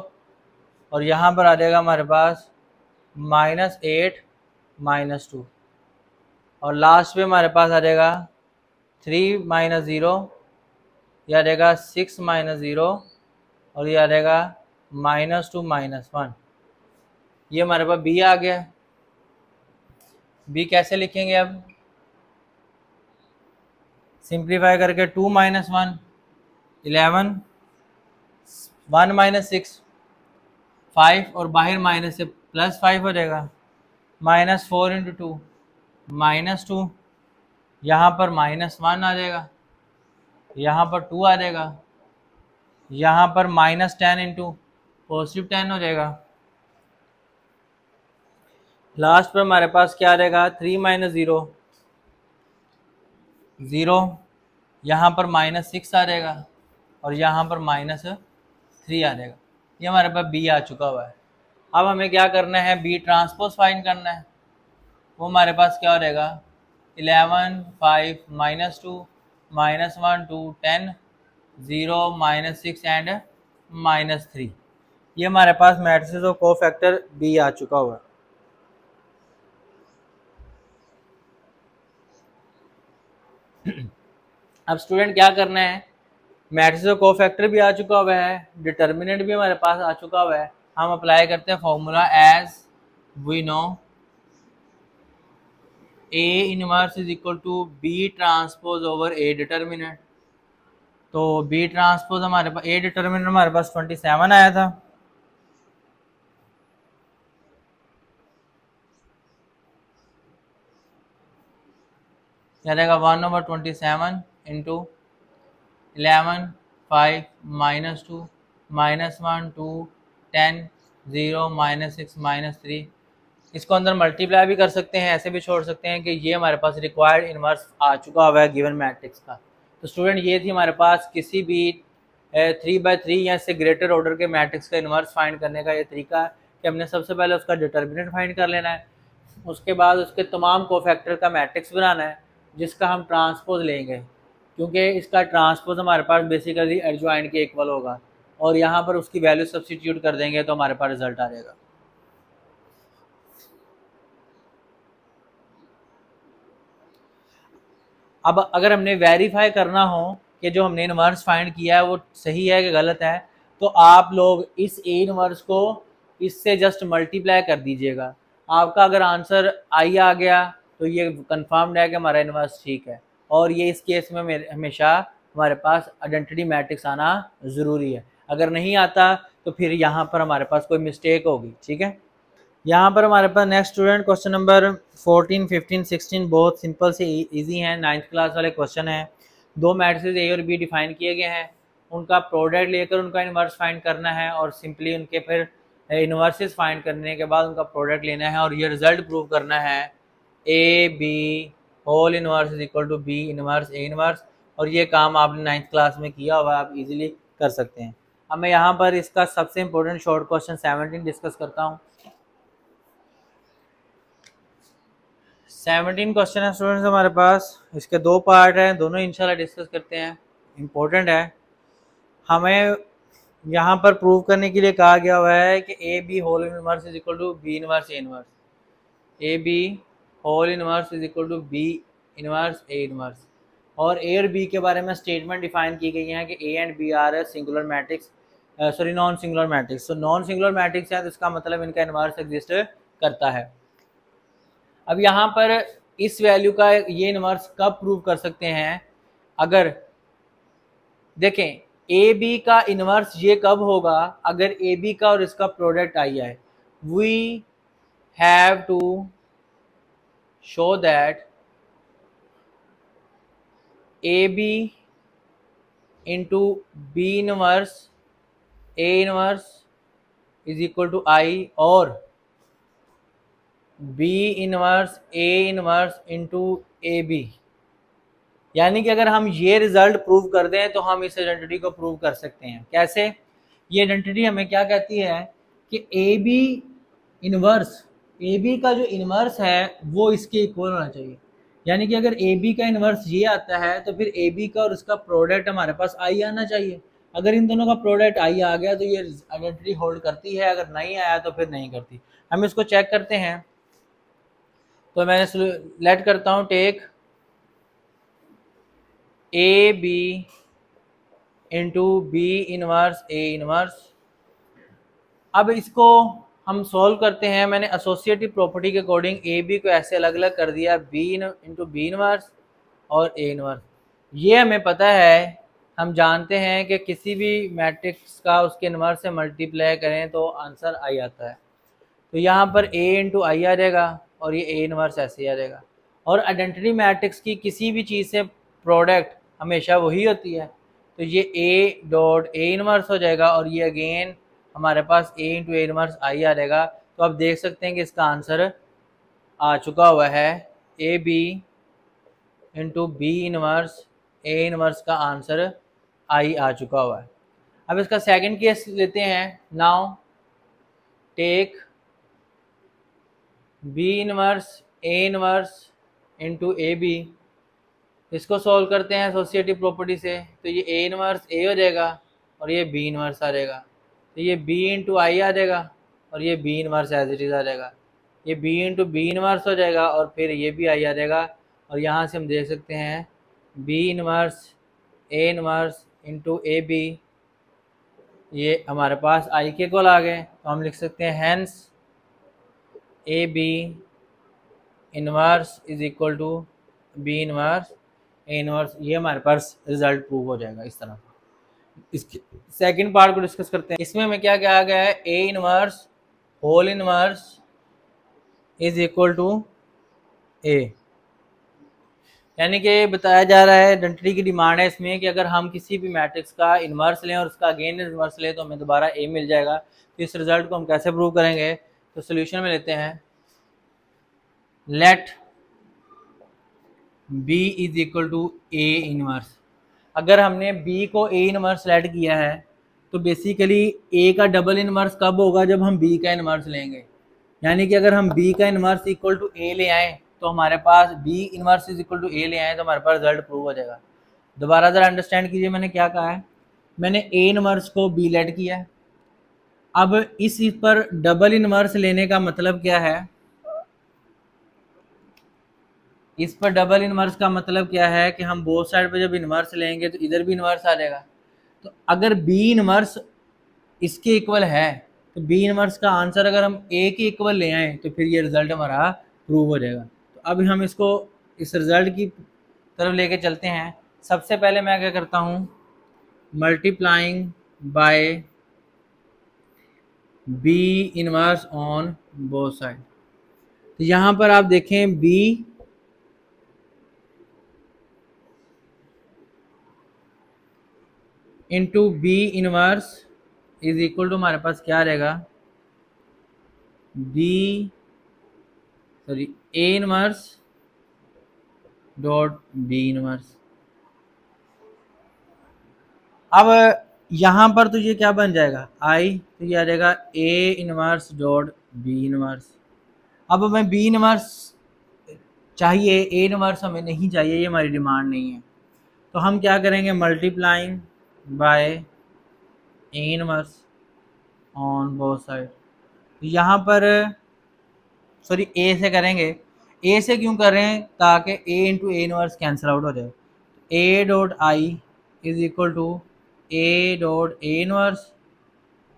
और यहाँ पर आ जाएगा हमारे पास -8 -2, और लास्ट में हमारे पास आ जाएगा 3 - 0, यह आ जाएगा 6 - 0, और ये आ जाएगा -2 -1। ये हमारे पास बी आ गया। बी कैसे लिखेंगे अब? सिंप्लीफाई करके 2 - 1 11, 1 - 6 5, और बाहर माइनस से +5 हो जाएगा। -4 × 2 -2, यहाँ पर -1 आ जाएगा, यहाँ पर 2 आ जाएगा, यहाँ पर -10 × +10 हो जाएगा। लास्ट पर हमारे पास क्या आ जाएगा? 3 - 0 0, यहाँ पर -6 आ जाएगा, और यहाँ पर -3 आ जाएगा। ये हमारे पास बी आ चुका हुआ है। अब हमें क्या करना है? बी ट्रांसपोज फाइंड करना है। वो हमारे पास क्या हो जाएगा? 11 5 -2 -1 2 10 0 -6 एंड -3। ये हमारे पास मैट्रिसेस और कोफैक्टर बी आ चुका हुआ है। अब स्टूडेंट क्या करना है? मैट्रिक्स और कोफैक्टर भी आ चुका हुआ है, डिटर्मिनेंट भी हमारे पास आ चुका हुआ है। हम अप्लाई करते हैं formula as we know A inverse is equal to B transpose over A determinant. तो B ट्रांसपोज हमारे पास A डिटर्मिनेंट हमारे पास 27 आया था। क्या रहेगा? 1/27 इंटू 11 5 -2 -1 2 10 0 -6 -3। इसको अंदर मल्टीप्लाई भी कर सकते हैं, ऐसे भी छोड़ सकते हैं कि ये हमारे पास रिक्वायर्ड इनवर्स आ चुका हुआ है गिवन मैट्रिक्स का। तो स्टूडेंट ये थी हमारे पास किसी भी 3/3 या इससे ग्रेटर ऑर्डर के मैट्रिक्स का इनवर्स फाइंड करने का ये तरीका है कि हमने सबसे पहले उसका डिटर्मिनेंट फाइंड कर लेना है, उसके बाद उसके तमाम कोफैक्टर का मैट्रिक्स बनाना है जिसका हम ट्रांसपोज लेंगे, क्योंकि इसका ट्रांसपोज हमारे पास बेसिकली एडजॉइंट के इक्वल होगा, और यहाँ पर उसकी वैल्यू सब्स्टिट्यूट कर देंगे तो हमारे पास रिजल्ट आ जाएगा। अब अगर हमने वेरीफाई करना हो कि जो हमने इनवर्स फाइंड किया है वो सही है कि गलत है, तो आप लोग इस ए इनवर्स को इससे जस्ट मल्टीप्लाई कर दीजिएगा। आपका अगर आंसर आई आ गया तो ये कंफर्म्ड है कि हमारा इनवर्स ठीक है, और ये इस केस में हमेशा हमारे पास आइडेंटिटी मैट्रिक्स आना ज़रूरी है। अगर नहीं आता तो फिर यहाँ पर हमारे पास कोई मिस्टेक होगी। ठीक है, यहाँ पर हमारे पास नेक्स्ट स्टूडेंट क्वेश्चन नंबर 14 15 16 बहुत सिंपल से इजी हैं, 9th क्लास वाले क्वेश्चन हैं। दो मैट्रिसेस ए और बी डिफाइन किए गए हैं, उनका प्रोडक्ट लेकर उनका इनवर्स फाइंड करना है, और सिंपली उनके फिर इनवर्सेस फाइंड करने के बाद उनका प्रोडक्ट लेना है, और ये रिजल्ट प्रूव करना है A B whole inverse is equal to B inverse A inverse. और ये काम आपने 9th क्लास में किया हुआ, आप इजीली कर सकते हैं। अब मैं यहाँ पर इसका सबसे इंपॉर्टेंट शॉर्ट क्वेश्चन 17 डिस्कस करता हूँ। 17 क्वेश्चन है स्टूडेंट्स हमारे पास, इसके दो पार्ट हैं, दोनों इंशाल्लाह डिस्कस करते हैं, इम्पोर्टेंट है। हमें यहाँ पर प्रूव करने के लिए कहा गया हुआ है कि A B whole inverse is equal to B inverse A inverse, A B whole inverse is equal to B inverse A inverse. और ए और बी के बारे में स्टेटमेंट डिफाइन की गई है कि A and B are singular matrix, sorry non singular matrix. तो नॉन सिंगुलर मैट्रिक्स है तो इसका मतलब इनका इनवर्स एग्जिस्ट करता है। अब यहाँ पर इस वैल्यू का ये इनवर्स कब प्रूव कर सकते हैं? अगर देखें ए बी का इनवर्स ये कब होगा? अगर ए बी का और इसका प्रोडक्ट आई है। We have to show that A B into B inverse A inverse is equal to I, और B inverse A inverse into A B. यानी कि अगर हम ये रिजल्ट प्रूव कर दें तो हम इस आइडेंटिटी को प्रूव कर सकते हैं। कैसे? ये आइडेंटिटी हमें क्या कहती है कि A B inverse, A B का जो इनवर्स है वो इसके इक्वल होना चाहिए। यानी कि अगर ए बी का इनवर्स ये आता है तो फिर ए बी का और उसका प्रोडक्ट हमारे पास आई आना चाहिए। अगर इन दोनों का प्रोडक्ट आई आ गया तो ये आइडेंटिटी होल्ड करती है, अगर नहीं आया तो फिर नहीं करती। हम इसको चेक करते हैं। तो मैंने लेट करता हूँ take A B into B inverse A inverse. अब इसको हम सॉल्व करते हैं। मैंने एसोसिएटिव प्रॉपर्टी के अकॉर्डिंग ए बी को ऐसे अलग अलग कर दिया, बी इंटू बी इनवर्स और ए इनवर्स। ये हमें पता है, हम जानते हैं कि किसी भी मैट्रिक्स का उसके इनवर्स से मल्टीप्लाई करें तो आंसर आई आता है। तो यहाँ पर ए इंटू आई आ जाएगा और ये ए इनवर्स ऐसे ही आ जाएगा। और आइडेंटिटी मैट्रिक्स की किसी भी चीज़ से प्रोडक्ट हमेशा वही होती है, तो ये ए डॉट ए इनवर्स हो जाएगा और ये अगेन हमारे पास ए इंटू ए इनवर्स आई आ जाएगा। तो आप देख सकते हैं कि इसका आंसर आ चुका हुआ है, A B into B inverse A inverse का आंसर आई आ चुका हुआ है। अब इसका सेकंड केस लेते हैं। Now take B inverse A inverse into A B. इसको सॉल्व करते हैं एसोसिएटिव प्रॉपर्टी से। तो ये ए इनवर्स ए हो जाएगा और ये बी इनवर्स आ जाएगा। तो ये बी इंटू आई आ जाएगा और ये B inverse as it is आ जाएगा। ये बी इंटू बी इनवर्स हो जाएगा और फिर ये भी आई आ जाएगा। और यहाँ से हम देख सकते हैं B inverse A inverse into A B, ये हमारे पास आई के इक्वल आ गए। तो हम लिख सकते हैं hence A B inverse is equal to B inverse A inverse. ये हमारे पास रिजल्ट प्रूव हो जाएगा इस तरह। इसके सेकंड पार्ट को डिस्कस करते हैं। इसमें हमें क्या कहा गया है, A inverse whole inverse is equal to A. यानी कि बताया जा रहा है, आइडेंटिटी की डिमांड है इसमें कि अगर हम किसी भी मैट्रिक्स का इन्वर्स लें और उसका अगेन इन्वर्स लें तो हमें दोबारा ए मिल जाएगा। तो इस रिजल्ट को हम कैसे प्रूव करेंगे, तो सोल्यूशन में लेते हैं। Let B is equal to A inverse. अगर हमने बी को ए इनवर्स लेट किया है तो बेसिकली ए का डबल इनवर्स कब होगा, जब हम बी का इनवर्स लेंगे। यानी कि अगर हम बी का इनवर्स इक्वल टू ए ले आए तो हमारे पास B inverse is equal to A ले आए तो हमारे पास रिजल्ट प्रूव हो जाएगा। दोबारा ज़रा अंडरस्टैंड कीजिए मैंने क्या कहा है। मैंने ए इनवर्स को बी लेट किया है। अब इस पर डबल इनवर्स लेने का मतलब क्या है, इस पर डबल इनवर्स का मतलब क्या है कि हम बोथ साइड पे जब इनवर्स लेंगे तो इधर भी इनवर्स आ जाएगा। तो अगर बी इनवर्स इसके इक्वल है तो बी इनवर्स का आंसर अगर हम ए के इक्वल ले आए तो फिर ये रिजल्ट हमारा प्रूव हो जाएगा। तो अब हम इसको इस रिजल्ट की तरफ लेके चलते हैं। सबसे पहले मैं क्या करता हूँ, multiplying by B inverse on both side. तो यहाँ पर आप देखें B into B inverse is equal to हमारे पास क्या रहेगा, A inverse dot B inverse. अब यहाँ पर तो ये क्या बन जाएगा आई, तो ये आ जाएगा A inverse dot B inverse. अब हमें बी इनवर्स चाहिए, ए इनवर्स हमें नहीं चाहिए, ये हमारी डिमांड नहीं है। तो हम क्या करेंगे, multiplying by A inverse on both side. यहाँ पर सॉरी ए से करेंगे। ए से क्यों कर रहे हैं, ताकि A into A inverse cancel out हो जाए। A dot I is equal to A dot A inverse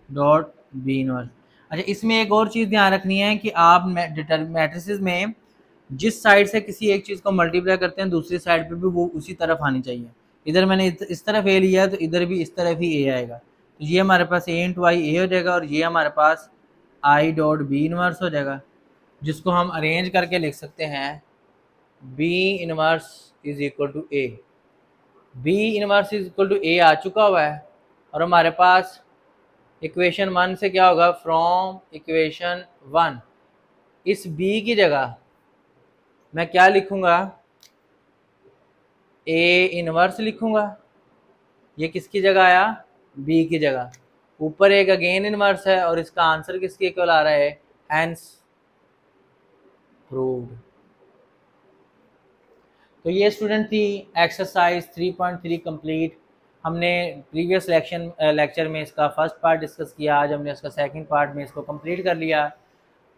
dot B inverse. अच्छा, इसमें एक और चीज़ ध्यान रखनी है कि आप मैट्रिसेस में जिस साइड से किसी एक चीज़ को मल्टीप्लाई करते हैं दूसरी साइड पे भी वो उसी तरफ आनी चाहिए। इधर मैंने इस तरफ ए लिया तो इधर भी इस तरफ ही ए आएगा। तो ये हमारे पास ए इंटू आई ए हो जाएगा और ये हमारे पास आई डॉट बी इनवर्स हो जाएगा, जिसको हम अरेंज करके लिख सकते हैं B inverse is equal to A. B inverse is equal to A आ चुका हुआ है और हमारे पास इक्वेशन 1 से क्या होगा, फ्रॉम इक्वेशन 1 इस बी की जगह मैं क्या लिखूंगा, ए इनवर्स लिखूंगा। ये किसकी जगह आया, बी की जगह। ऊपर एक अगेन इनवर्स है और इसका आंसर किसके इक्वल आ रहा है, हेंस प्रूव्ड। तो ये स्टूडेंट थी एक्सरसाइज 3.3 कंप्लीट। हमने प्रीवियस लेक्चर में इसका फर्स्ट पार्ट डिस्कस किया, आज हमने इसका सेकंड पार्ट में इसको कंप्लीट कर लिया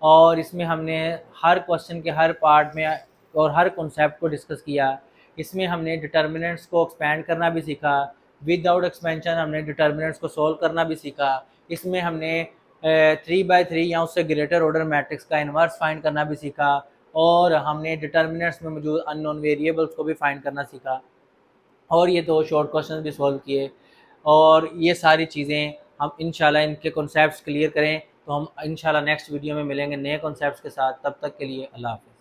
और इसमें हमने हर क्वेश्चन के हर पार्ट में और हर कॉन्सेप्ट को डिस्कस किया। इसमें हमने डिटर्मिनेंट्स को एक्सपेंड करना भी सीखा, विदाउट एक्सपेंशन हमने डिटर्मिनेंट्स को सोल्व करना भी सीखा। इसमें हमने 3/3 या उससे ग्रेटर ऑर्डर मैट्रिक्स का इन्वर्स फाइंड करना भी सीखा और हमने डिटर्मिनेंट्स में मौजूद अननोन वेरिएबल्स को भी फाइंड करना सीखा और ये 2 शॉर्ट क्वेश्चन भी सॉल्व किए। और ये सारी चीज़ें हम इंशाल्लाह इनके कॉन्सेप्ट्स क्लियर करें तो हम इंशाल्लाह नेक्स्ट वीडियो में मिलेंगे नए कॉन्सेप्ट्स के साथ। तब तक के लिए अल्लाह हाफ़िज़।